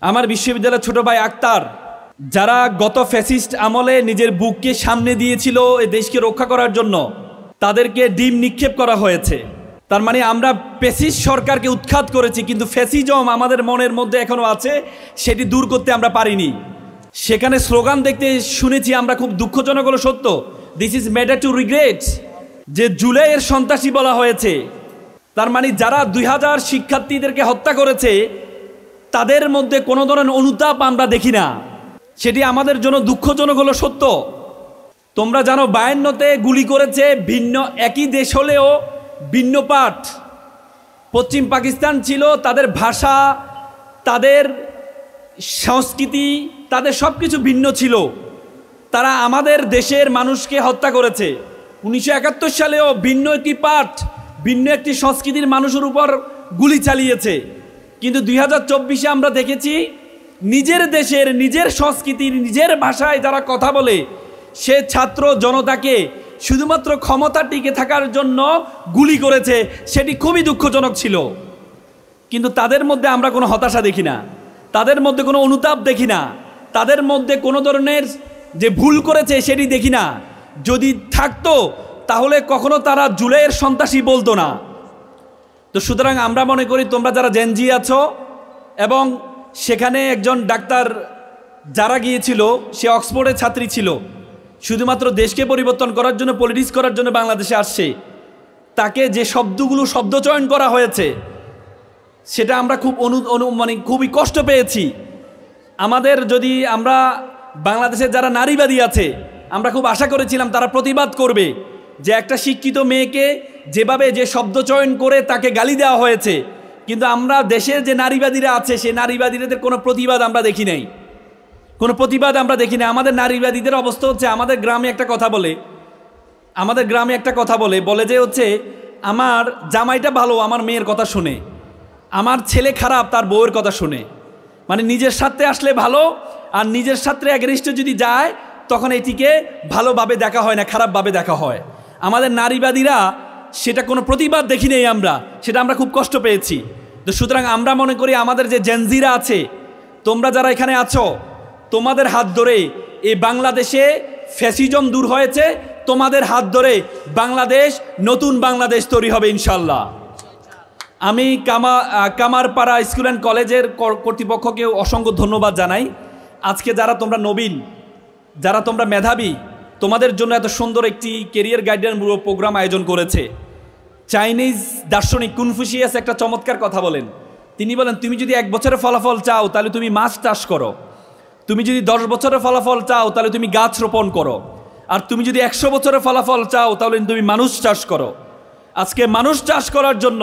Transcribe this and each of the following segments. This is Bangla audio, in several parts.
আমার বিশ্ববিদ্যালয়ের ছোট ভাই আক্তার, যারা গত ফ্যাসিস্ট আমলে নিজের বুককে সামনে দিয়েছিল এই দেশকে রক্ষা করার জন্য, তাদেরকে ডিম নিক্ষেপ করা হয়েছে। তার মানে আমরা ফ্যাসিস্ট সরকারকে উৎখাত করেছি, কিন্তু ফ্যাসিজম আমাদের মনের মধ্যে এখনো আছে, সেটি দূর করতে আমরা পারিনি। সেখানে স্লোগান দেখতে শুনেছি আমরা, খুব দুঃখজনক হলো সত্য, this is matter to regret, যে জুলাইয়ের সন্ত্রাসী বলা হয়েছে। তার মানে যারা 2000 শিক্ষার্থীদেরকে হত্যা করেছে তাদের মধ্যে কোনো ধরনের অনুতাপ আমরা দেখি না, সেটি আমাদের জন্য দুঃখজনক হলো সত্য। তোমরা জানো 52তে গুলি করেছে, ভিন্ন একই দেশ হলেও ভিন্ন পাঠ। পশ্চিম পাকিস্তান ছিল, তাদের ভাষা, তাদের সংস্কৃতি, তাদের সব কিছু ভিন্ন ছিল। তারা আমাদের দেশের মানুষকে হত্যা করেছে। 1971 সালেও ভিন্ন একটি পাঠ, ভিন্ন একটি সংস্কৃতির মানুষের উপর গুলি চালিয়েছে। কিন্তু 2024-এ আমরা দেখেছি নিজের দেশের, নিজের সংস্কৃতির, নিজের ভাষায় যারা কথা বলে, সে ছাত্র জনতাকে শুধুমাত্র ক্ষমতা টিকে থাকার জন্য গুলি করেছে। সেটি খুবই দুঃখজনক ছিল। কিন্তু তাদের মধ্যে আমরা কোনো হতাশা দেখি না, তাদের মধ্যে কোনো অনুতাপ দেখি না, তাদের মধ্যে কোনো ধরনের যে ভুল করেছে সেটি দেখি না। যদি থাকতো তাহলে কখনো তারা জুলাইয়ের সন্ত্রাসী বলতো না। তো সুতরাং আমরা মনে করি তোমরা যারা জেনজি আছো, এবং সেখানে একজন ডাক্তার যারা গিয়েছিল সে অক্সফোর্ডের ছাত্রী ছিল, শুধুমাত্র দেশকে পরিবর্তন করার জন্য, পলিটিক্স করার জন্য বাংলাদেশে আসছে, তাকে যে শব্দগুলো শব্দচয়ন করা হয়েছে সেটা আমরা খুব মানে খুবই কষ্ট পেয়েছি। আমাদের যদি আমরা বাংলাদেশের যারা নারীবাদী আছে, আমরা খুব আশা করেছিলাম তারা প্রতিবাদ করবে, যে একটা শিক্ষিত মেয়েকে যেভাবে যে শব্দচয়ন করে তাকে গালি দেওয়া হয়েছে। কিন্তু আমরা দেশের যে নারীবাদীরা আছে, সেই নারীবাদীদের কোনো প্রতিবাদ আমরা দেখি নাই, কোনো প্রতিবাদ আমরা দেখি না। আমাদের নারীবাদীদের অবস্থা হচ্ছে, আমাদের গ্রামে একটা কথা বলে, বলে যে হচ্ছে আমার জামাইটা ভালো আমার মেয়ের কথা শুনে, আমার ছেলে খারাপ তার বউয়ের কথা শুনে। মানে নিজের সাথে আসলে ভালো, আর নিজের সাথে এগেনস্টে যদি যায় তখন এটিকে ভালোভাবে দেখা হয় না, খারাপভাবে দেখা হয়। আমাদের নারীবাদীরা সেটা কোনো প্রতিবাদ দেখি নেই আমরা, সেটা আমরা খুব কষ্ট পেয়েছি। তো সুতরাং আমরা মনে করি আমাদের যে জেনজিরা আছে, তোমরা যারা এখানে আছো, তোমাদের হাত ধরে এই বাংলাদেশে ফ্যাসিজম দূর হয়েছে, তোমাদের হাত ধরে বাংলাদেশ, নতুন বাংলাদেশ তৈরি হবে ইনশাল্লাহ। আমি কামারপাড়া স্কুল অ্যান্ড কলেজের কর্তৃপক্ষকে অসংখ্য ধন্যবাদ জানাই। আজকে যারা তোমরা নবীন, যারা তোমরা মেধাবী, তোমাদের জন্য এত সুন্দর একটি কেরিয়ার গাইডেন্স প্রোগ্রাম আয়োজন করেছে। চাইনিজ দার্শনিক কনফুসিয়াস একটা চমৎকার কথা বলেন। তিনি বলেন, তুমি যদি 1 বছরের ফলাফল চাও তাহলে তুমি মাছ চাষ করো, তুমি যদি 10 বছরের ফলাফল চাও তাহলে তুমি গাছ রোপণ করো, আর তুমি যদি 100 বছরের ফলাফল চাও তাহলে তুমি মানুষ চাষ করো। আজকে মানুষ চাষ করার জন্য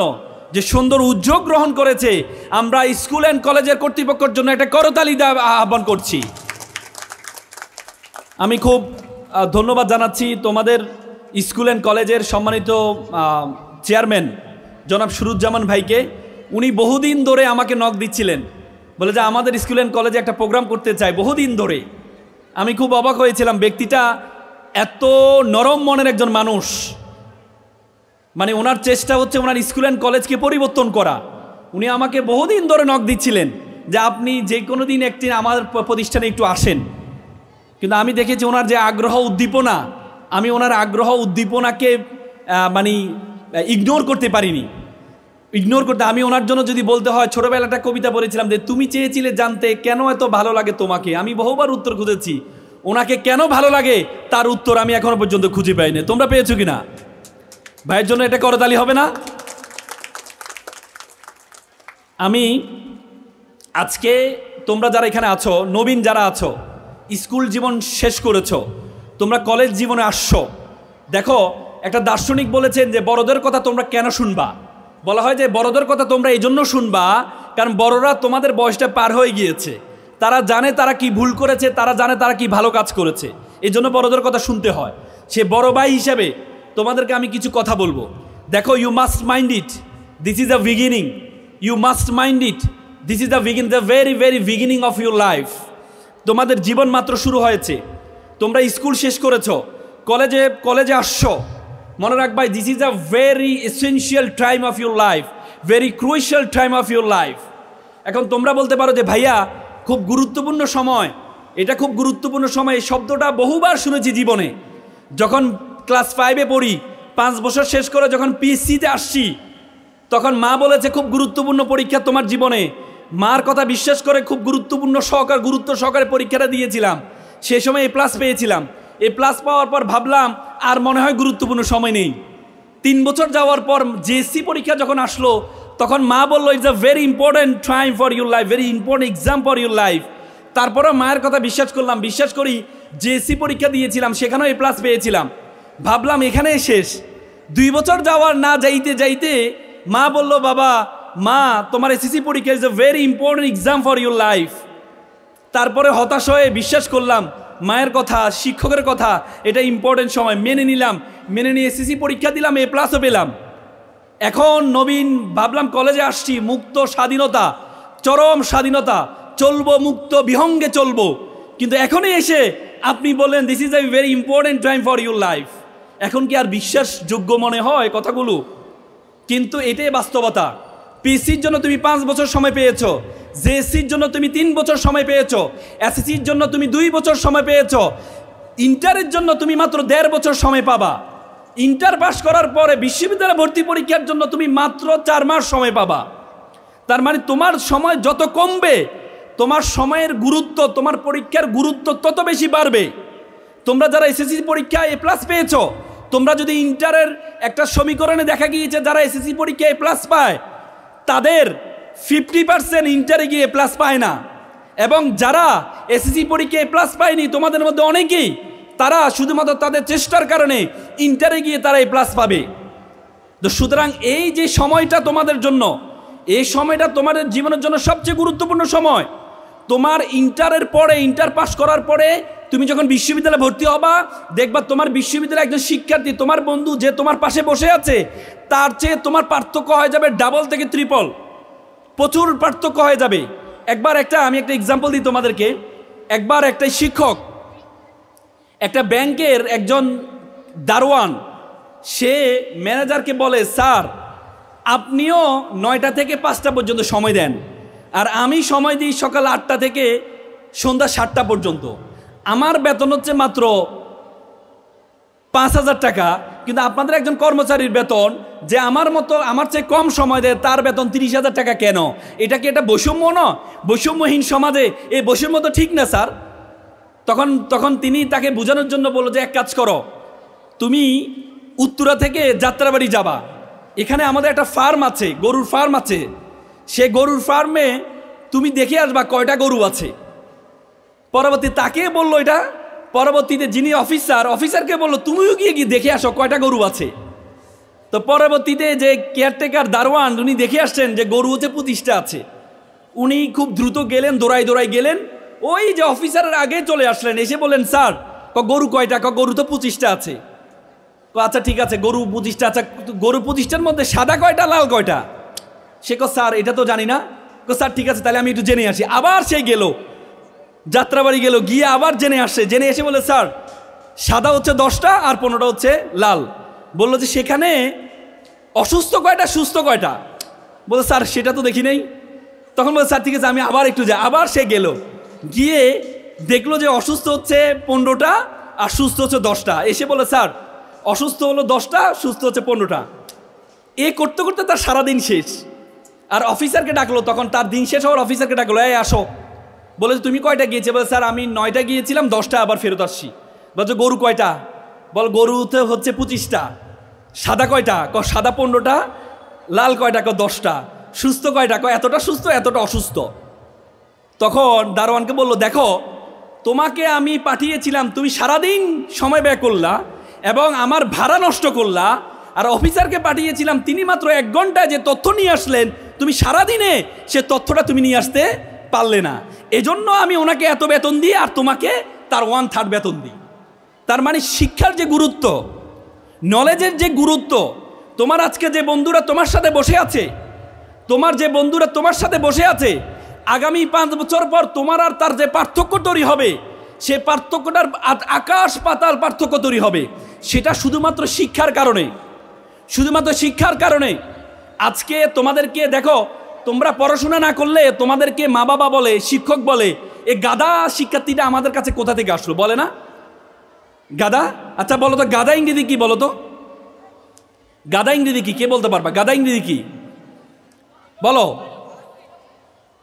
যে সুন্দর উদ্যোগ গ্রহণ করেছে, আমরা স্কুল অ্যান্ড কলেজের কর্তৃপক্ষের জন্য একটা করতালি আহ্বান করছি। আমি খুব ধন্যবাদ জানাচ্ছি তোমাদের স্কুল অ্যান্ড কলেজের সম্মানিত চেয়ারম্যান জনাব সুরুজ্জামান ভাইকে। উনি বহুদিন ধরে আমাকে নক দিচ্ছিলেন, বলে যে আমাদের স্কুল অ্যান্ড কলেজে একটা প্রোগ্রাম করতে চাই, বহুদিন ধরে। আমি খুব অবাক হয়েছিলাম, ব্যক্তিটা এত নরম মনের একজন মানুষ। মানে ওনার চেষ্টা হচ্ছে ওনার স্কুল অ্যান্ড কলেজকে পরিবর্তন করা। উনি আমাকে বহুদিন ধরে নক দিচ্ছিলেন যে আপনি যে কোনো দিন একটি আমার প্রতিষ্ঠানে একটু আসেন। কিন্তু আমি দেখেছি ওনার যে আগ্রহ উদ্দীপনা, আমি ওনার আগ্রহ উদ্দীপনাকে মানে ইগনোর করতে পারিনি। আমি ওনার জন্য যদি বলতে হয়, ছোটবেলা একটা কবিতা বলেছিলাম যে তুমি চেয়েছিলে জানতে কেন এত ভালো লাগে তোমাকে। আমি বহুবার উত্তর খুঁজেছি, ওনাকে কেন ভালো লাগে তার উত্তর আমি এখনো পর্যন্ত খুঁজে পাইনি। তোমরা পেয়েছো কিনা? ভাইয়ের জন্য এটা করতালি হবে না? আমি আজকে তোমরা যারা এখানে আছো, নবীন যারা আছো, স্কুল জীবন শেষ করেছো, তোমরা কলেজ জীবনে আসছো, দেখো একটা দার্শনিক বলেছেন যে বড়দের কথা তোমরা কেন শুনবা। বলা হয় যে বড়দের কথা তোমরা এই জন্য শুনবা কারণ বড়রা তোমাদের বয়সটা পার হয়ে গিয়েছে, তারা জানে তারা কি ভুল করেছে, তারা জানে তারা কি ভালো কাজ করেছে, এই জন্য বড়দের কথা শুনতে হয়। সে বড় ভাই হিসেবে তোমাদেরকে আমি কিছু কথা বলবো। দেখো, you must mind it, this is the beginning, you must mind it, this is the very very beginning of your life. তোমাদের জীবন মাত্র শুরু হয়েছে, তোমরা স্কুল শেষ করেছো, কলেজে আসছো, মনে রাখবা this is a very essential time of your life, very crucial time of your life. এখন তোমরা বলতে পারো যে ভাইয়া খুব গুরুত্বপূর্ণ সময়, এটা খুব গুরুত্বপূর্ণ সময়। এই শব্দটা বহুবার শুনেছি জীবনে। যখন ক্লাস 5-এ পড়ি, 5 বছর শেষ করে যখন পিএসসিতে আসছি, তখন মা বলেছে খুব গুরুত্বপূর্ণ পরীক্ষা তোমার জীবনে। মার কথা বিশ্বাস করে খুব গুরুত্ব সহকারে পরীক্ষাটা দিয়েছিলাম। সেই সময় A+ পেয়েছিলাম। A+ পাওয়ার পর ভাবলাম আর মনে হয় গুরুত্বপূর্ণ সময় নেই। 3 বছর যাওয়ার পর JSC পরীক্ষা যখন আসলো, তখন মা বললো it's a very important time for your life, very important exam for your life. তারপরেও মায়ের কথা বিশ্বাস করলাম, বিশ্বাস করি JSC পরীক্ষা দিয়েছিলাম, সেখানেও A+ পেয়েছিলাম। ভাবলাম এখানে শেষ। 2 বছর যাওয়ার না যাইতে যাইতে মা বলল, বাবা মা তোমার SSC পরীক্ষা is a very important exam for your life. তারপরে হতাশ হয়ে বিশ্বাস করলাম মায়ের কথা, শিক্ষকের কথা, এটা ইম্পর্টেন্ট সময়, মেনে নিলাম। মেনে নিয়ে SSC পরীক্ষা দিলাম, A+ও পেলাম। এখন নবীন ভাবলাম কলেজে আসছি, মুক্ত স্বাধীনতা, চরম স্বাধীনতা, চলবো মুক্ত বিহঙ্গে চলবো। কিন্তু এখনই এসে আপনি বললেন this is a very important time for your life. এখন কি আর বিশ্বাসযোগ্য মনে হয় কথাগুলো? কিন্তু এটাই বাস্তবতা। পিএসসির জন্য তুমি 5 বছর সময় পেয়েছো, JSCর জন্য তুমি 3 বছর সময় পেয়েছো, SSCর জন্য তুমি 2 বছর সময় পেয়েছো, ইন্টারের জন্য তুমি মাত্র 1.5 বছর সময় পাবা। ইন্টার পাস করার পরে বিশ্ববিদ্যালয় ভর্তি পরীক্ষার জন্য তুমি মাত্র 4 মাস সময় পাবা। তার মানে তোমার সময় যত কমবে, তোমার সময়ের গুরুত্ব, তোমার পরীক্ষার গুরুত্ব তত বেশি বাড়বে। তোমরা যারা SSC পরীক্ষায় A+ পেয়েছো, তোমরা যদি ইন্টারের একটা সমীকরণে দেখা গিয়েছে যারা SSC পরীক্ষায় A+ পায়, তাদের 50% ইন্টারে গিয়ে A+ পায় না। এবং যারা SSC পরীক্ষায় A+ পায়নি, তোমাদের মধ্যে অনেকেই, তারা শুধুমাত্র তাদের চেষ্টার কারণে ইন্টারে গিয়ে তারা A+ পাবে। তো সুতরাং এই যে সময়টা তোমাদের জন্য, এই সময়টা তোমাদের জীবনের জন্য সবচেয়ে গুরুত্বপূর্ণ সময়। তোমার ইন্টারের পরে, ইন্টার পাস করার পরে তুমি যখন বিশ্ববিদ্যালয়ে ভর্তি হবা, দেখবা তোমার বিশ্ববিদ্যালয়ে একজন শিক্ষার্থী, তোমার বন্ধু যে তোমার পাশে বসে আছে, তার চেয়ে তোমার পার্থক্য হয়ে যাবে ডাবল থেকে ট্রিপল, প্রচুর পার্থক্য হয়ে যাবে। আমি একটা এক্সাম্পল দিই তোমাদেরকে। একবার একটা শিক্ষক, একটা ব্যাংকের একজন দারোয়ান, সে ম্যানেজারকে বলে, স্যার আপনিও 9টা থেকে 5টা পর্যন্ত সময় দেন, আর আমি সময় দিই সকাল 8টা থেকে সন্ধ্যা 7টা পর্যন্ত। আমার বেতন হচ্ছে মাত্র 5,000 টাকা, কিন্তু আপনাদের একজন কর্মচারীর বেতন যে আমার চেয়ে কম সময় দেয়, তার বেতন 30,000 টাকা কেন? এটা কি একটা বৈষম্য না? বৈষম্যহীন সমাজে এই বৈষম্য তো ঠিক না স্যার। তখন তিনি তাকে বোঝানোর জন্য বলল যে এক কাজ করো, তুমি উত্তরা থেকে যাত্রাবাড়ি যাবা, এখানে আমাদের একটা ফার্ম আছে, গরুর ফার্ম আছে, সে গরুর ফার্মে তুমি দেখে আসবা কয়টা গরু আছে। তাকে বললো এটা, পরবর্তীতে যিনি অফিসারকে বললো তুমিও গিয়ে দেখে আসো কয়টা গরু আছে। তো পরবর্তীতে যে কেয়ারটেকার দারোয়ান, উনি দেখে আসছেন যে গরু হচ্ছে 25টা আছে। উনি খুব দ্রুত গেলেন, দৌড়াই গেলেন, ওই যে অফিসারের আগে চলে আসলেন, এসে বললেন, স্যার গরু কয়টা? গরু তো 25টা আছে। আচ্ছা ঠিক আছে, গরু 25টা। আচ্ছা গরু 25টার মধ্যে সাদা কয়টা, লাল কয়টা? সে স্যার এটা তো জানি না। স্যার ঠিক আছে, তাহলে আমি একটু জেনে আসি। আবার সে গেল, যাত্রাবাড়ি গেল, গিয়ে আবার জেনে এসে বলে, স্যার সাদা হচ্ছে 10টা আর 15টা হচ্ছে লাল। বললো যে সেখানে অসুস্থ কয়টা, সুস্থ কয়টা? বলে স্যার সেটা তো দেখি নেই। তখন বলে স্যার ঠিক আছে, আমি আবার একটু যাই। আবার সে গেল, গিয়ে দেখলো যে অসুস্থ হচ্ছে 15টা আর সুস্থ হচ্ছে 10টা। এসে বলে, স্যার অসুস্থ হলো 10টা, সুস্থ হচ্ছে 15টা। এ করতে করতে তার সারাদিন শেষ। আর অফিসারকে ডাকলো, তখন তার দিন শেষ হওয়ার অফিসারকে ডাকলো, এই আসো। বলে তুমি কয়টা গিয়েছে? বলে স্যার আমি 9টা গিয়েছিলাম, 10টা আবার ফেরত আসছি। বলছে গরু কয়টা? বল গরুতে হচ্ছে 25টা। সাদা কয়টা? সাদা 15টা। লাল কয়টা? 10টা। সুস্থ কয়টা? এতটা সুস্থ, এতটা অসুস্থ। তখন দারোয়ানকে বলল, দেখো তোমাকে আমি পাঠিয়েছিলাম, তুমি সারাদিন সময় ব্যয় করলা এবং আমার ভাড়া নষ্ট করলা। আর অফিসারকে পাঠিয়েছিলাম, তিনি মাত্র 1 ঘন্টায় যে তথ্য নিয়ে আসলেন, তুমি সারাদিনে সে তথ্যটা তুমি নিয়ে আসতে পারলে না। এজন্য আমি ওনাকে এত বেতন দিই আর তোমাকে তার 1/3 বেতন দিই। তার মানে শিক্ষার যে গুরুত্ব, নলেজের যে গুরুত্ব, তোমার আজকে যে বন্ধুরা তোমার সাথে বসে আছে, আগামী 5 বছর পর তোমার আর তার যে পার্থক্য তৈরি হবে, সে পার্থক্যটার আকাশ পাতাল পার্থক্য তৈরি হবে। সেটা শুধুমাত্র শিক্ষার কারণে। আজকে তোমাদেরকে দেখো, তোমরা পড়াশোনা না করলে তোমাদেরকে মা বাবা বলে, শিক্ষক বলে এই গাদা শিক্ষার্থীটা আমাদের কাছে কোথা থেকে আসলো বলে না? গাদা, আচ্ছা বলো তো গাদা ইংরেজি কি বলো তো? গাদা ইংরেজি কি, কে বলতে পারবা? গাদা ইংরেজি কি বলো?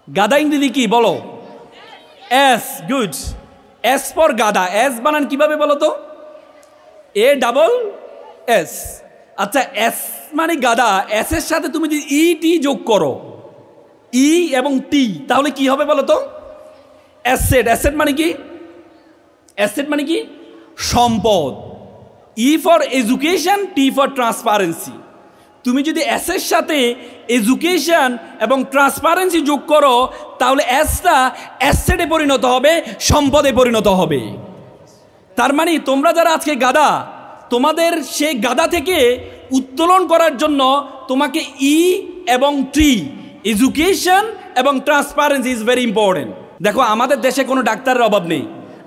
গাদা ইংরেজি কি বলো? S, good. এস ফর গাদা। এস বানান কিভাবে বলো তো? এ ডাবল এস। আচ্ছা এস মানে গাদা, এস এর সাথে তুমি যদি ই টি যোগ করো, ই এবং টি, তাহলে কি হবে বলো তো? অ্যাসেট। অ্যাসেট মানে কি? অ্যাসেট মানে কি? সম্পদ। E for education, T for transparency. তুমি যদি এসের সাথে এডুকেশন এবং ট্রান্সপারেন্সি যোগ করো, তাহলে এসটা অ্যাসেটে পরিণত হবে, সম্পদে পরিণত হবে। তার মানে তোমরা যারা আজকে গাদা, তোমাদের সেই গাদা থেকে উত্তোলন করার জন্য তোমাকে ই এবং টি, এডুকেশন এবং ট্রান্সপারেন্সি ইজ ভেরি ইম্পর্টেন্ট। দেখো আমাদের দেশে কোনো ডাক্তারের অভাব নেই,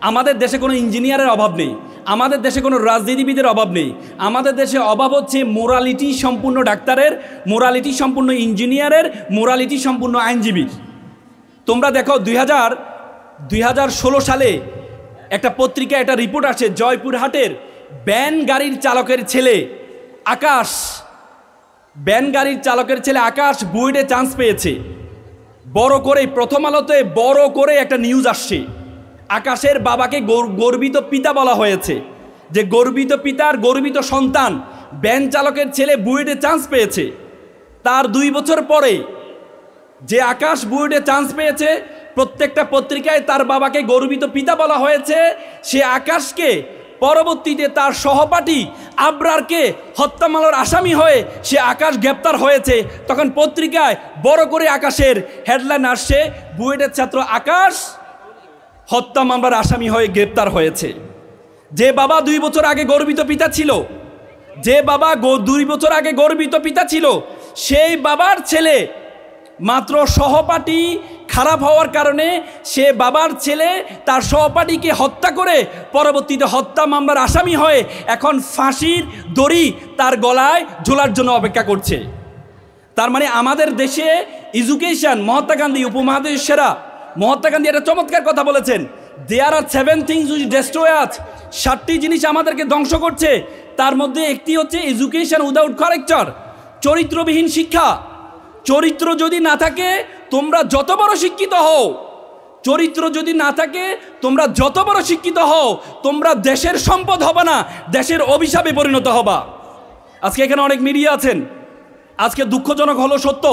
আমাদের দেশে কোনো ইঞ্জিনিয়ারের অভাব নেই, আমাদের দেশে কোনো রাজনীতিবিদের অভাব নেই। আমাদের দেশে অভাব হচ্ছে মোরালিটি সম্পূর্ণ ডাক্তারের, মোরালিটি সম্পূর্ণ ইঞ্জিনিয়ারের, মোরালিটি সম্পূর্ণ আইনজীবীর। তোমরা দেখো 2016 সালে একটা পত্রিকায় একটা রিপোর্ট আসে, জয়পুরহাটের ব্যান গাড়ির চালকের ছেলে আকাশ, ব্যান গাড়ির চালকের ছেলে আকাশ বুয়েটে চান্স পেয়েছে। বড় করে প্রথম আলোতে বড় করে একটা নিউজ আসছে, আকাশের বাবাকে গর্বিত পিতা বলা হয়েছে, যে গর্বিত পিতার গর্বিত সন্তান ব্যান চালকের ছেলে বুয়েটে চান্স পেয়েছে। তার 2 বছর পরে যে আকাশ বুয়েটে চান্স পেয়েছে, প্রত্যেকটা পত্রিকায় তার বাবাকে গর্বিত পিতা বলা হয়েছে। সে আকাশকে পরবর্তীতে তার সহপাঠী আবরারকে হত্যা মামলার আসামি হয়ে সে আকাশ গ্রেপ্তার হয়েছে। তখন পত্রিকায় বড় করে আকাশের হেডলাইন আসছে, বুয়েটের ছাত্র আকাশ হত্যা মামলার আসামি হয়ে গ্রেপ্তার হয়েছে। যে বাবা 2 বছর আগে গর্বিত পিতা ছিল, যে বাবা 2 বছর আগে গর্বিত পিতা ছিল, সেই বাবার ছেলে মাত্র সহপাঠী খারাপ হওয়ার কারণে সে বাবার ছেলে তার সহপাঠীকে হত্যা করে পরবর্তীতে হত্যা মামলার আসামি হয়ে এখন ফাঁসির দড়ি তার গলায় ঝোলার জন্য অপেক্ষা করছে। তার মানে আমাদের দেশে এডুকেশন, মহাত্মা গান্ধী উপমহাদেশের সেরা, মহাত্মা গান্ধী একটা চমৎকার কথা বলেছেন, দেয়ার আর 7 things which destroy us। 7টি জিনিস আমাদেরকে ধ্বংস করছে, তার মধ্যে একটি হচ্ছে এডুকেশন উইদাউট ক্যারেক্টার, চরিত্রবিহীন শিক্ষা। চরিত্র যদি না থাকে তোমরা যত বড় শিক্ষিত হও, চরিত্র যদি না থাকে তোমরা যত বড় শিক্ষিত হও, তোমরা দেশের সম্পদ হবে না, দেশের অভিশাপে পরিণত হবা। আজকে এখানে অনেক মিডিয়া আছেন, আজকে দুঃখজনক হলো সত্য,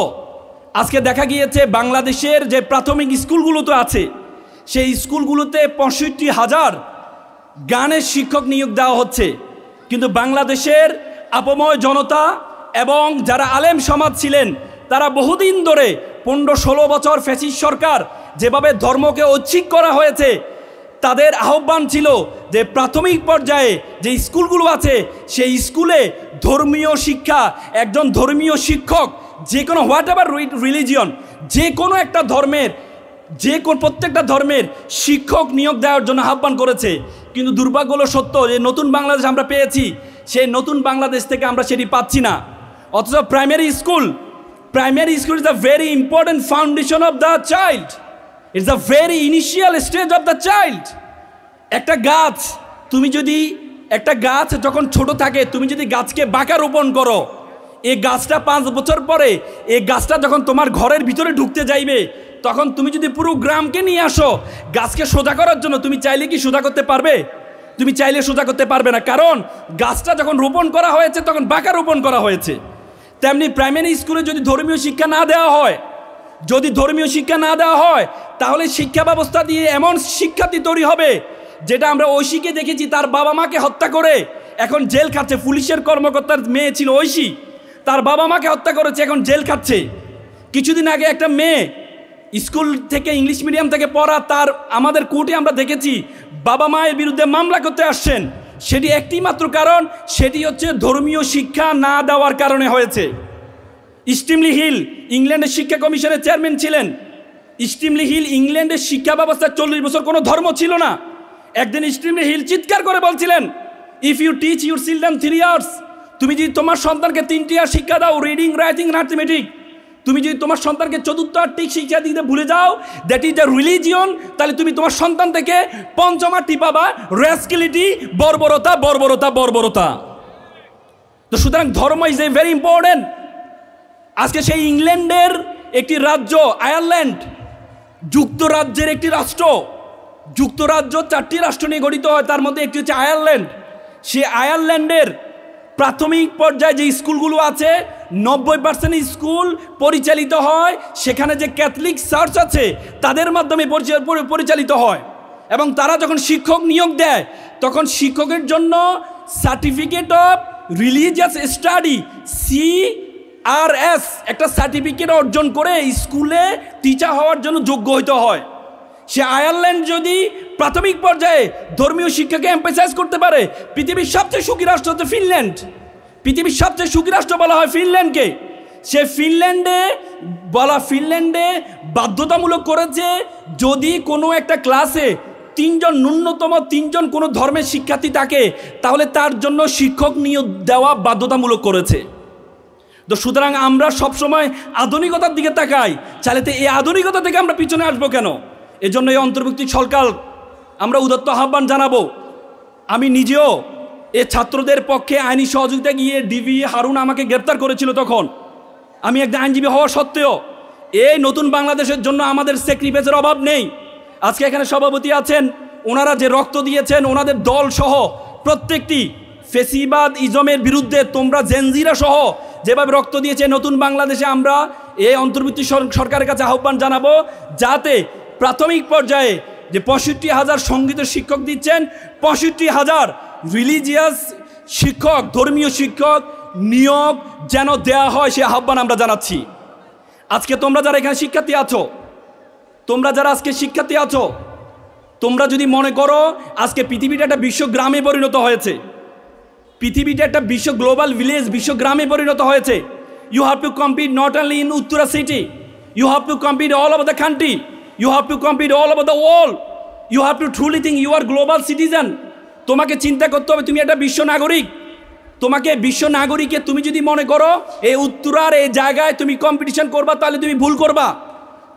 আজকে দেখা গিয়েছে বাংলাদেশের যে প্রাথমিক স্কুলগুলোতে আছে, সেই স্কুলগুলোতে 65,000 গানের শিক্ষক নিয়োগ দেওয়া হচ্ছে। কিন্তু বাংলাদেশের আপময় জনতা এবং যারা আলেম সমাজ ছিলেন, তারা বহুদিন ধরে 15-16 বছর ফ্যাসিস্ট সরকার যেভাবে ধর্মকে ঐচ্ছিক করা হয়েছে, তাদের আহ্বান ছিল যে প্রাথমিক পর্যায়ে যে স্কুলগুলো আছে সেই স্কুলে ধর্মীয় শিক্ষা, একজন ধর্মীয় শিক্ষক যে কোনো হোয়াট এভার রিলিজিয়ন, যে কোনো একটা ধর্মের, প্রত্যেকটা ধর্মের শিক্ষক নিয়োগ দেওয়ার জন্য আহ্বান করেছে। কিন্তু দুর্ভাগ্য হলো সত্য যে নতুন বাংলাদেশ আমরা পেয়েছি, সেই নতুন বাংলাদেশ থেকে আমরা সেটি পাচ্ছি না। অথচ primary school is the very important foundation of the child. It's the very initial stage of the child. একটা গাছ, তুমি যদি একটা গাছ যখন ছোট থাকে, তুমি যদি গাছকে বাঁকা রোপণ করো, এই গাছটা 5 বছর পরে এই গাছটা যখন তোমার ঘরের ভিতরে ঢুকতে যাইবে, তখন তুমি যদি পুরো গ্রামকে নিয়ে আসো গাছকে সোজা করার জন্য, তুমি চাইলে কি সোজা করতে পারবে? তুমি চাইলে সোজা করতে পারবে না, কারণ গাছটা যখন রোপণ করা হয়েছে তখন বাঁকা রোপণ করা হয়েছে। তেমনি প্রাইমারি স্কুলে যদি ধর্মীয় শিক্ষা না দেওয়া হয়, তাহলে শিক্ষা ব্যবস্থা দিয়ে এমন শিক্ষার্থী তৈরি হবে, যেটা আমরা ঐশীকে দেখেছি, তার বাবা মাকে হত্যা করে এখন জেল খাচ্ছে। পুলিশের কর্মকর্তার মেয়ে ছিল ঐশী, তার বাবা মাকে হত্যা করেছে, এখন জেল খাচ্ছে। কিছুদিন আগে একটা মেয়ে স্কুল থেকে ইংলিশ মিডিয়াম থেকে পড়া, তার আমাদের কোর্টে আমরা দেখেছি বাবা মায়ের বিরুদ্ধে মামলা করতে আসছেন। সেটি একটি মাত্র কারণ, সেটি হচ্ছে ধর্মীয় শিক্ষা না দেওয়ার কারণে হয়েছে। স্টিমলি হিল ইংল্যান্ডের শিক্ষা কমিশনের চেয়ারম্যান ছিলেন। স্টিমলি হিল ইংল্যান্ডের শিক্ষা ব্যবস্থার 40 বছর কোনো ধর্ম ছিল না। একদিন স্টিমলি হিল চিৎকার করে বলছিলেন, if you teach your children 3 years, তুমি যদি তোমার সন্তানকে 3টি ইয়ার শিক্ষা দাও, রিডিং, রাইটিং, ম্যাথমেটিক্স, তুমি যদি তোমার সন্তানকে চতুর্থ আর্থিক শিক্ষা দিতে ভুলে যাও, দ্যাট ইজ দ্য রিলিজিয়ন, তাহলে তুমি তোমার সন্তান থেকে পঞ্চম আর্থিক পাবা রেসকিলিটি, বর্বরতা, বর্বরতা, বর্বরতা। তো সুতরাং ধর্ম ইজ এ ভেরি ইম্পর্টেন্ট। আজকে সেই ইংল্যান্ডের একটি রাজ্য আয়ারল্যান্ড, যুক্তরাজ্যের একটি রাষ্ট্র, যুক্তরাজ্য 4টি রাষ্ট্র নিয়ে গঠিত হয়, তার মধ্যে একটি হচ্ছে আয়ারল্যান্ড। সে আয়ারল্যান্ডের প্রাথমিক পর্যায়ে যে স্কুলগুলো আছে 90% স্কুল পরিচালিত হয় সেখানে যে ক্যাথলিক চার্চ আছে তাদের মাধ্যমে পরিচালিত হয়। এবং তারা যখন শিক্ষক নিয়োগ দেয় তখন শিক্ষকের জন্য certificate of religious study CRS একটা সার্টিফিকেট অর্জন করে স্কুলে টিচার হওয়ার জন্য যোগ্য হইতে হয়। সে আয়ারল্যান্ড যদি প্রাথমিক পর্যায়ে ধর্মীয় শিক্ষাকে এমফাসাইজ করতে পারে, পৃথিবীর সবচেয়ে সুখী রাষ্ট্র হচ্ছে ফিনল্যান্ড। পৃথিবীর সবচেয়ে সুখী রাষ্ট্র বলা হয় ফিনল্যান্ডকে। সে ফিনল্যান্ডে বাধ্যতামূলক করেছে যদি কোনো একটা ক্লাসে ন্যূনতম 3 জন কোনো ধর্মের শিক্ষার্থী থাকে তাহলে তার জন্য শিক্ষক নিয়োগ দেওয়া বাধ্যতামূলক করেছে। তো সুতরাং আমরা সবসময় আধুনিকতার দিকে তাকাই, চাইলে এই আধুনিকতা থেকে আমরা পিছনে আসবো কেন? এজন্য এই অন্তর্ভুক্তি সরকার আমরা উদাত্ত আহ্বান জানাবো। আমি নিজেও এ ছাত্রদের পক্ষে আইনি সহযোগিতা গিয়ে ডিবি হারুন আমাকে গ্রেপ্তার করেছিল, তখন আমি একটা আইনজীবী হওয়া সত্ত্বেও এই নতুন বাংলাদেশের জন্য আমাদের স্যাক্রিফাইসের অভাব নেই। আজকে এখানে সভাপতি আছেন, ওনারা যে রক্ত দিয়েছেন, ওনাদের দল সহ প্রত্যেকটি ফেসিবাদ ইজমের বিরুদ্ধে তোমরা জেনজিরা সহ যেভাবে রক্ত দিয়েছে নতুন বাংলাদেশে, আমরা এই অন্তর্বর্তী সরকারের কাছে আহ্বান জানাবো যাতে প্রাথমিক পর্যায়ে যে 65,000 সঙ্গীত শিক্ষক দিচ্ছেন, 65,000 রিলিজিয়াস শিক্ষক, ধর্মীয় শিক্ষক নিয়োগ যেন দেয়া হয়, সে আহ্বান আমরা জানাচ্ছি। আজকে তোমরা যারা এখানে শিক্ষার্থী আছো, তোমরা যারা আজকে শিক্ষার্থী আছো, তোমরা যদি মনে করো আজকে পৃথিবীটা একটা বিশ্ব গ্রামে পরিণত হয়েছে, পৃথিবীটা একটা বিশ্ব গ্লোবাল ভিলেজ, বিশ্ব গ্রামে পরিণত হয়েছে, you have to compete not only in Uttara city, you have to compete all over the country, you have to compete all over the world, you have to truly think you are global citizen. তোমাকে চিন্তা করতে হবে তুমি একটা বিশ্ব নাগরিক। তোমাকে বিশ্ব নাগরিকে তুমি যদি মনে করো এই উত্তরার এই জায়গায় তুমি কম্পিটিশন করবা, তাহলে তুমি ভুল করবা।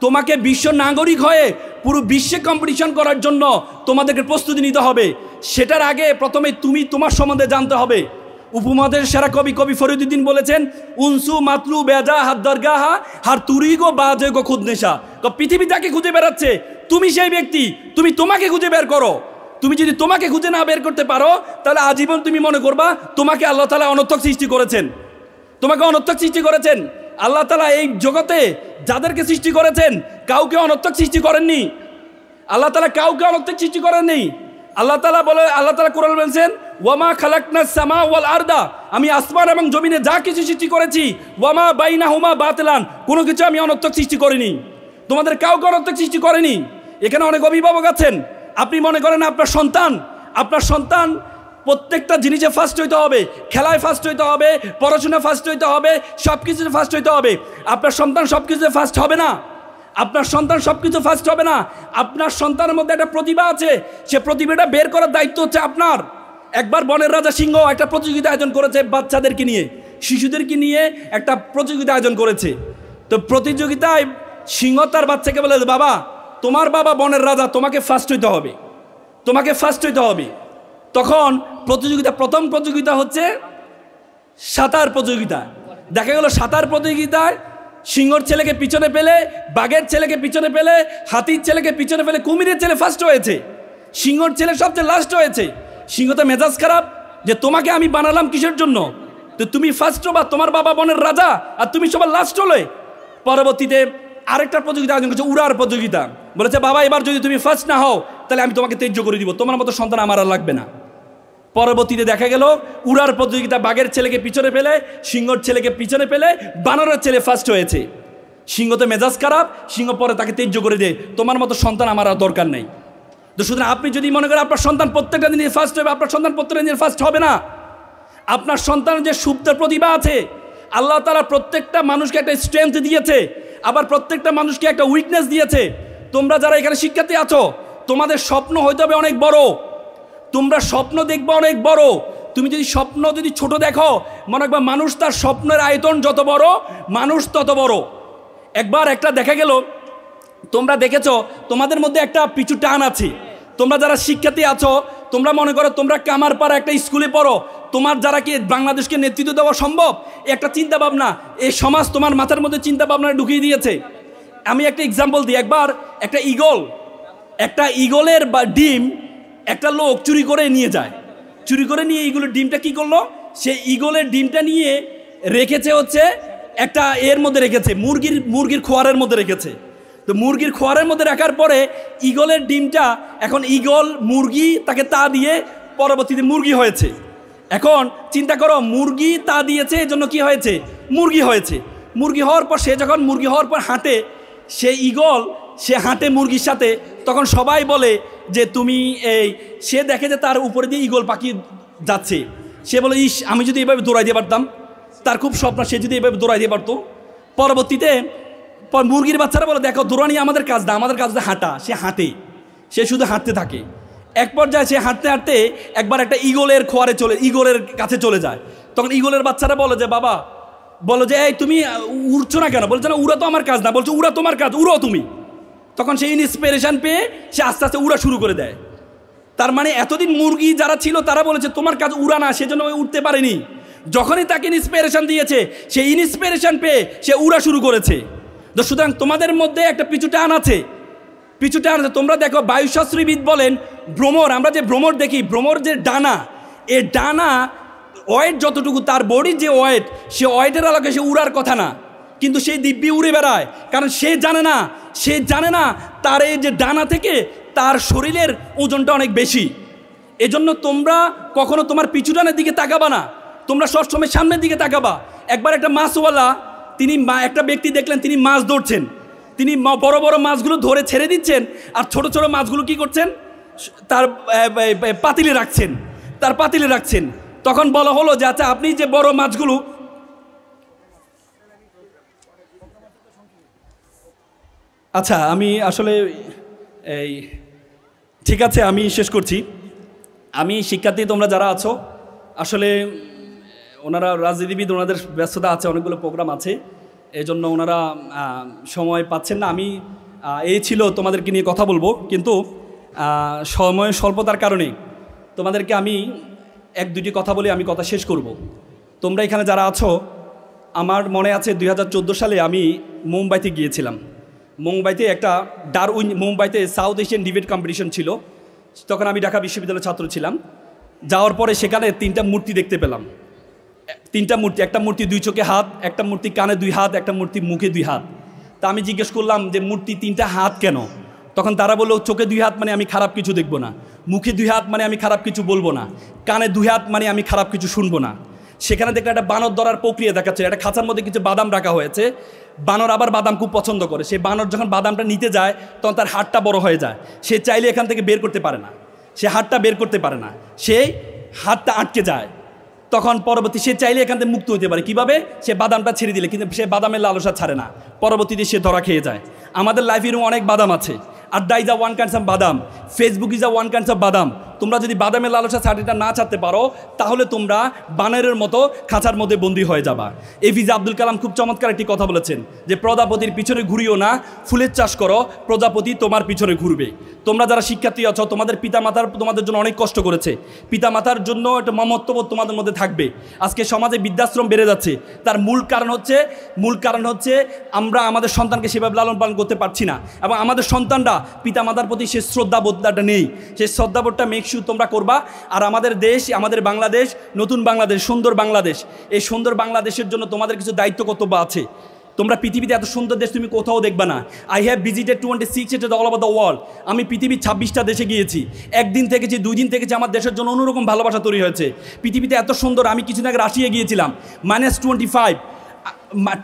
তোমাকে বিশ্ব নাগরিক হয়ে পুরো বিশ্বে কম্পিটিশন করার জন্য তোমাদেরকে প্রস্তুতি নিতে হবে। সেটার আগে প্রথমে তুমি তোমার সম্বন্ধে জানতে হবে। উপমহাদেশের সেরা কবি ফরিদুদ্দিন বলেছেন, উনসু মাতলু বেজা হাত দরগাহা হার তুরিগো বাজে গো খুদনেশা। পৃথিবী যাকে খুঁজে বেড়াচ্ছে তুমি সেই ব্যক্তি, তুমি তোমাকে খুঁজে বের করো। তুমি যদি তোমাকে খুঁজে না বের করতে পারো তাহলে আজীবন তুমি মনে করবা তোমাকে আল্লাহ তাআলা অনর্থক সৃষ্টি করেছেন, তোমাকে অনর্থক সৃষ্টি করেছেন। আল্লাহ তাআলা এই জগতে যাদেরকে সৃষ্টি করেছেন কাউকে অনর্থক সৃষ্টি করেননি। আল্লাহ তাআলা কাউকে অনর্থক সৃষ্টি করেননি। আল্লাহ তাআলা কোরআন বলেছেন, ওয়ামা খালাকনাস সামা ওয়াল আরদা, আমি আসমান এবং জমিনে যা কিছু সৃষ্টি করেছি, ওয়ামা বাইনাহুমা বাতিলান, কোনো কিছু আমি অনর্থক সৃষ্টি করিনি। তোমাদের কাউকে অনর্থক সৃষ্টি করেনি। এখানে অনেক অভিভাবক আছেন, আপনি মনে করেন আপনার সন্তান প্রত্যেকটা জিনিসে ফার্স্ট হইতে হবে, খেলায় ফার্স্ট হইতে হবে, পড়াশোনা ফার্স্ট হইতে হবে, সব কিছুতে ফার্স্ট হইতে হবে। আপনার সন্তান সব কিছুতে ফার্স্ট হবে না, আপনার সন্তান সব কিছু ফার্স্ট হবে না। আপনার সন্তানের মধ্যে একটা প্রতিভা আছে, সে প্রতিভাটা বের করার দায়িত্ব হচ্ছে আপনার। একবার বনের রাজা সিংহ একটা প্রতিযোগিতা আয়োজন করেছে, বাচ্চাদেরকে নিয়ে, শিশুদেরকে নিয়ে একটা প্রতিযোগিতা আয়োজন করেছে। তো প্রতিযোগিতায় সিংহ তার বাচ্চাকে বলে, বাবা তোমার বাবা বনের রাজা, তোমাকে ফার্স্ট হইতে হবে, তোমাকে ফার্স্ট হইতে হবে। তখন প্রথম প্রতিযোগিতা হচ্ছে সাঁতার প্রতিযোগিতা। দেখা গেল সাঁতার প্রতিযোগিতায় সিংহর ছেলেকে পিছনে পেলে, বাঘের ছেলেকে পিছনে পেলে, হাতির ছেলেকে পিছনে পেলে কুমিরের ছেলে ফার্স্ট হয়েছে, সিংহর ছেলে সবচেয়ে লাস্ট হয়েছে। সিংহ তো মেজাজ খারাপ যে তোমাকে আমি বানালাম কিসের জন্য, তো তুমি ফার্স্ট হবা, তোমার বাবা বনের রাজা আর তুমি সবার লাস্ট হলে। পরবর্তীতে আরেকটা প্রতিযোগিতা আয়োজন করছে, উড়ার প্রতিযোগিতা। বলেছে বাবা এবার যদি তুমি ফার্স্ট না হও তাহলে আমি তোমাকে ত্যায্য করে দিব, তোমার মতো সন্তান আমার আর লাগবে না। পরবর্তীতে দেখা গেল উড়ার প্রতিযোগিতা, বাঘের ছেলেকে পিছনে পেলে, সিংহর ছেলেকে পিছনে পেলে বানরের ছেলে ফার্স্ট হয়েছে। সিংহ তো মেজাজ খারাপ, সিংহ পরে তাকে ত্যায্য করে দেয়, তোমার মতো সন্তান আমার আর দরকার নেই। তো সুতরাং আপনি যদি মনে করেন আপনার সন্তান প্রত্যেকটা দিনে ফার্স্ট হবে, আপনার সন্তান প্রত্যেকটা দিনে ফার্স্ট হবে না। আপনার সন্তানের যে সুপ্ত প্রতিভা আছে, আল্লাহ তাআলা প্রত্যেকটা মানুষকে একটা স্ট্রেংথ দিয়েছে, আবার প্রত্যেকটা মানুষকে একটা উইকনেস দিয়েছে। তোমরা যারা এখানে শিক্ষার্থী আছো, তোমাদের স্বপ্ন হইতে হবে অনেক বড়, তোমরা স্বপ্ন দেখবে অনেক বড়। তুমি যদি স্বপ্ন ছোট দেখো, মনে রাখবা মানুষ তার স্বপ্নের আয়তন যত বড়, মানুষ তত বড়। একবার একটা দেখা গেল, তোমরা দেখেছো তোমাদের মধ্যে একটা পিছু টান আছে। তোমরা যারা শিক্ষার্থী আছো, তোমরা মনে করো তোমরা কামারপাড়া একটা স্কুলে পড়ো, তোমার দ্বারা কি বাংলাদেশকে নেতৃত্ব দেওয়া সম্ভব? একটা চিন্তা ভাবনা এই সমাজ তোমার মাথার মধ্যে চিন্তা ভাবনা ঢুকিয়ে দিয়েছে। আমি একটা এক্সাম্পল দিই। একবার একটা ইগলের ডিম একটা লোক চুরি করে নিয়ে যায়। চুরি করে নিয়ে ইগলের ডিমটা কি করলো, সে ইগলের ডিমটা নিয়ে রেখেছে হচ্ছে একটা এর মধ্যে রেখেছে, মুরগির খোয়ারের মধ্যে রেখেছে। তো মুরগির খোয়ারের মধ্যে রাখার পরে ইগলের ডিমটা, এখন ইগল মুরগি তাকে তা দিয়ে পরবর্তীতে মুরগি হয়েছে। এখন চিন্তা করো, মুরগি তা দিয়েছে, এজন্য কি হয়েছে, মুরগি হয়েছে। মুরগি হওয়ার পর সে যখন মুরগি হওয়ার পর হাঁটে, সে ইগল সে হাঁটে মুরগির সাথে, তখন সবাই বলে যে তুমি সে দেখে যে তার উপরে দিয়ে ইগল পাখি যাচ্ছে, সে বলে ইস আমি যদি এভাবে দৌড়াই দিয়ে পারতাম। তার খুব স্বপ্ন সে যদি এভাবে দৌড়াই দিয়ে পারতো। পরবর্তীতে মুরগির বাচ্চারা বলে দেখো দৌড়ানি আমাদের কাজ না, আমাদের কাজ হাঁটা। সে হাঁটে, সে শুধু হাঁটতে থাকে। এক পর্যায়ে সে হাঁটতে হাঁটতে একবার একটা ইগলের কাছে চলে যায়। তখন ইগলের বাচ্চারা বলে যে বাবা, বলো যে এই তুমি উড়ছো না কেন? বলছে না উড়া তো আমার কাজ না। বলছে উড়া তোমার কাজ, উড়ো তুমি। তখন সে ইন্সপিরেশন পেয়ে সে আস্তে আস্তে উড়া শুরু করে দেয়। তার মানে এতদিন মুরগি যারা ছিল তারা বলেছে তোমার কাজ উড়া না, সেজন্য উঠতে পারেনি। যখনই তাকে ইন্সপিরেশন দিয়েছে, সে ইন্সপিরেশন পেয়ে সে উড়া শুরু করেছে। তো সুতরাং তোমাদের মধ্যে একটা পিছু টান আছে। তোমরা দেখো বায়ুশাস্ত্রবিদ বলেন ভ্রমর, আমরা যে ভ্রমর দেখি, ভ্রমর যে ডানা, এ ডানা ওয়েট যতটুকু, তার বডির যে ওয়েট, সে ওয়েটের আলোকে সে উড়ার কথা না, কিন্তু সেই দিব্যি উড়ে বেড়ায়। কারণ সে জানে না তার এই যে ডানা থেকে তার শরীরের ওজনটা অনেক বেশি। এজন্য তোমরা কখনো তোমার পিছু ডানের দিকে তাকাবা না, তোমরা সবসময় সামনের দিকে তাকাবা। একবার একটা মাছওয়ালা, একটা ব্যক্তি দেখলেন তিনি মাছ ধরছেন, তিনি বড় বড় মাছগুলো ধরে ছেড়ে দিচ্ছেন, আর ছোট ছোট মাছগুলো কি করছেন, তার পাতিলে রাখছেন। তখন বলা হলো যে আচ্ছা আপনি যে বড় মাছগুলো, আচ্ছা আমি আসলে ঠিক আছে আমি শেষ করছি। আমি শিক্ষার্থী তোমরা যারা আছো, আসলে ওনারা রাজনীতিবিদ, ওনাদের ব্যস্ততা আছে, অনেকগুলো প্রোগ্রাম আছে, এই জন্য ওনারা সময় পাচ্ছেন না। আমি এই ছিল তোমাদেরকে নিয়ে কথা বলবো, কিন্তু সময় স্বল্পতার কারণে তোমাদেরকে আমি এক দুটি কথা বলে আমি কথা শেষ করব। তোমরা এখানে যারা আছো, আমার মনে আছে 2014 সালে আমি মুম্বাইতে গিয়েছিলাম। মুম্বাইতে সাউথ এশিয়ান ডিবেট কম্পিটিশন ছিল। তখন আমি ঢাকা বিশ্ববিদ্যালয়ের ছাত্র ছিলাম। যাওয়ার পরে সেখানে 3টা মূর্তি দেখতে পেলাম। 3টা মূর্তি, একটা মূর্তি 2 চোখে হাত, একটা মূর্তি কানে 2 হাত, একটা মূর্তি মুখে 2 হাত। তা আমি জিজ্ঞেস করলাম যে মূর্তি 3টা হাত কেন? তখন তারা বললো চোখে 2 হাত মানে আমি খারাপ কিছু দেখবো না, মুখে 2 হাত মানে আমি খারাপ কিছু বলবো না, কানে 2 হাত মানে আমি খারাপ কিছু শুনবো না। সেখানে দেখলে একটা বানর ধরার প্রক্রিয়া দেখাচ্ছে, একটা খাঁচার মধ্যে কিছু বাদাম রাখা হয়েছে। বানর আবার বাদাম খুব পছন্দ করে। সেই বানর যখন বাদামটা নিতে যায় তখন তার হাতটা বড় হয়ে যায়, সে চাইলে এখান থেকে বের করতে পারে না, সে হাতটা বের করতে পারে না, সেই হাতটা আটকে যায়। তখন পরবর্তী সে চাইলে এখান থেকে মুক্ত হতে পারে কিভাবে? সে বাদামটা ছেড়ে দিলে, কিন্তু সে বাদামের লালসা ছাড়ে না, পরবর্তীতে সে ধরা খেয়ে যায়। আমাদের লাইফে এরকম অনেক বাদাম আছে। আড্ডা is a one kinds of বাদাম, Facebook is a one kinds of বাদাম। তোমরা যদি বাদামের লালসা ছাড়িটা না ছাড়তে পারো, তাহলে তোমরা বানরের মতো খাঁচার মধ্যে বন্দী হয়ে যাবা। এপিজে আব্দুল কালাম খুব চমৎকার একটি কথা বলেছেন যে প্রজাপতির পিছনে ঘুরিও না, ফুলের চাষ করো, প্রজাপতি তোমার পিছনে ঘুরবে। তোমরা যারা শিক্ষার্থী আছো, তোমাদের পিতামাতার তোমাদের জন্য অনেক কষ্ট করেছে, পিতামাতার জন্য একটা মমত্ববোধ তোমাদের মধ্যে থাকবে। আজকে সমাজে বৃদ্ধাশ্রম বেড়ে যাচ্ছে, তার মূল কারণ হচ্ছে আমরা আমাদের সন্তানকে সেভাবে লালন পালন করতে পারছি না, এবং আমাদের সন্তানরা পিতামাতার প্রতি সে শ্রদ্ধাবোধটা নেই। সেই শ্রদ্ধাবোধটা মেকশু তোমরা করবা। আর আমাদের দেশ, আমাদের বাংলাদেশ, নতুন বাংলাদেশ, সুন্দর বাংলাদেশ, এই সুন্দর বাংলাদেশের জন্য তোমাদের কিছু দায়িত্ব কর্তব্য আছে। তোমরা পৃথিবীতে এত সুন্দর দেশ তুমি কোথাও দেখবা না। I have visited 26 states all over the world. আমি পৃথিবীর 26টা দেশে গিয়েছি, একদিন থেকেছি, 2 দিন থেকেছি, আমার দেশের জন্য অন্যরকম ভালোবাসা তৈরি হয়েছে। পৃথিবীতে এত সুন্দর। আমি কিছুদিন আগে রাশিয়া গিয়েছিলাম, -25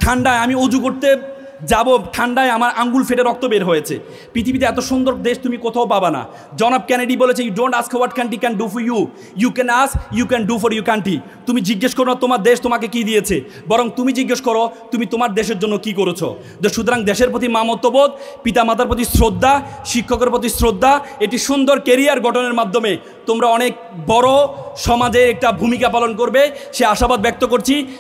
ঠান্ডায়, আমি অজু করতে যাব, ঠান্ডায় আমার আঙ্গুল ফেটে রক্ত বের হয়েছে। পৃথিবীতে এত সুন্দর দেশ তুমি কোথাও পাবা না। জন এফ কেনেডি বলেছে, you don't ask what country can do for you, you can ask you can do for you country. তুমি জিজ্ঞেস করো না তোমার দেশ তোমাকে কি দিয়েছে, বরং তুমি জিজ্ঞেস করো তুমি তোমার দেশের জন্য কি করেছো। সুতরাং দেশের প্রতি মামত্ববোধ, পিতামাতার প্রতি শ্রদ্ধা, শিক্ষকের প্রতি শ্রদ্ধা, এটি সুন্দর কেরিয়ার গঠনের মাধ্যমে তোমরা অনেক বড় সমাজে একটা ভূমিকা পালন করবে, সে আশাবাদ ব্যক্ত করছি।